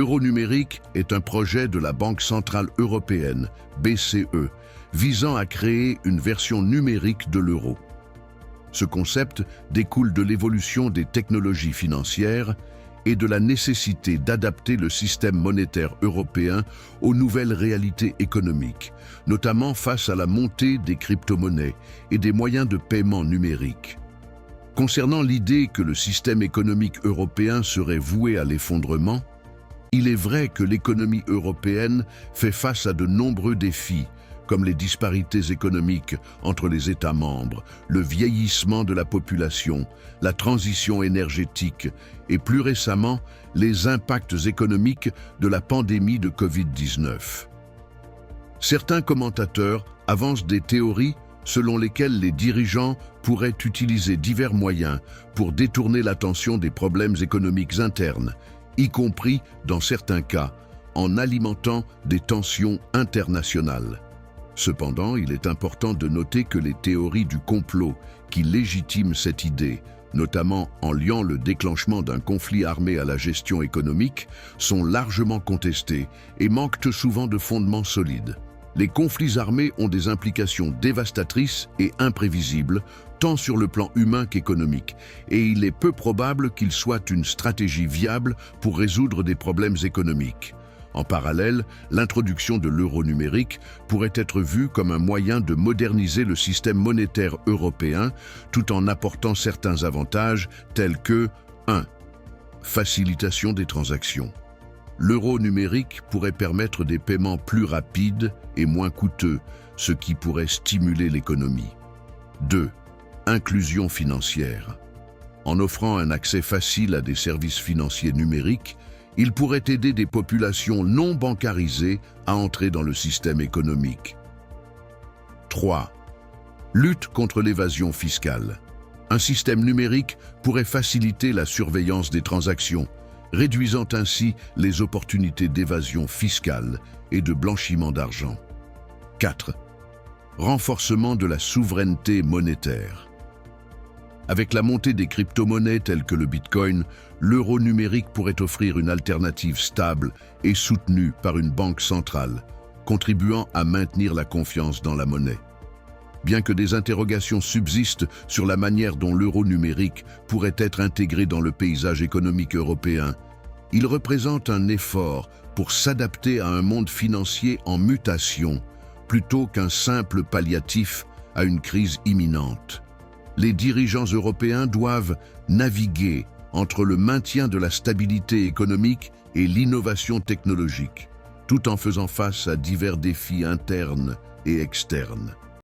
L'euro numérique est un projet de la Banque centrale européenne, BCE, visant à créer une version numérique de l'euro. Ce concept découle de l'évolution des technologies financières et de la nécessité d'adapter le système monétaire européen aux nouvelles réalités économiques, notamment face à la montée des crypto-monnaies et des moyens de paiement numériques. Concernant l'idée que le système économique européen serait voué à l'effondrement, il est vrai que l'économie européenne fait face à de nombreux défis, comme les disparités économiques entre les États membres, le vieillissement de la population, la transition énergétique et plus récemment, les impacts économiques de la pandémie de Covid-19. Certains commentateurs avancent des théories selon lesquelles les dirigeants pourraient utiliser divers moyens pour détourner l'attention des problèmes économiques internes, y compris, dans certains cas, en alimentant des tensions internationales. Cependant, il est important de noter que les théories du complot qui légitiment cette idée, notamment en liant le déclenchement d'un conflit armé à la gestion économique, sont largement contestées et manquent souvent de fondements solides. Les conflits armés ont des implications dévastatrices et imprévisibles, tant sur le plan humain qu'économique, et il est peu probable qu'ils soient une stratégie viable pour résoudre des problèmes économiques. En parallèle, l'introduction de l'euro numérique pourrait être vue comme un moyen de moderniser le système monétaire européen tout en apportant certains avantages tels que 1. Facilitation des transactions. L'euro numérique pourrait permettre des paiements plus rapides et moins coûteux, ce qui pourrait stimuler l'économie. 2. Inclusion financière. En offrant un accès facile à des services financiers numériques, il pourrait aider des populations non bancarisées à entrer dans le système économique. 3. Lutte contre l'évasion fiscale. Un système numérique pourrait faciliter la surveillance des transactions, réduisant ainsi les opportunités d'évasion fiscale et de blanchiment d'argent. 4. Renforcement de la souveraineté monétaire. Avec la montée des crypto-monnaies telles que le Bitcoin, l'euro numérique pourrait offrir une alternative stable et soutenue par une banque centrale, contribuant à maintenir la confiance dans la monnaie. Bien que des interrogations subsistent sur la manière dont l'euro numérique pourrait être intégré dans le paysage économique européen, il représente un effort pour s'adapter à un monde financier en mutation, plutôt qu'un simple palliatif à une crise imminente. Les dirigeants européens doivent naviguer entre le maintien de la stabilité économique et l'innovation technologique, tout en faisant face à divers défis internes et externes.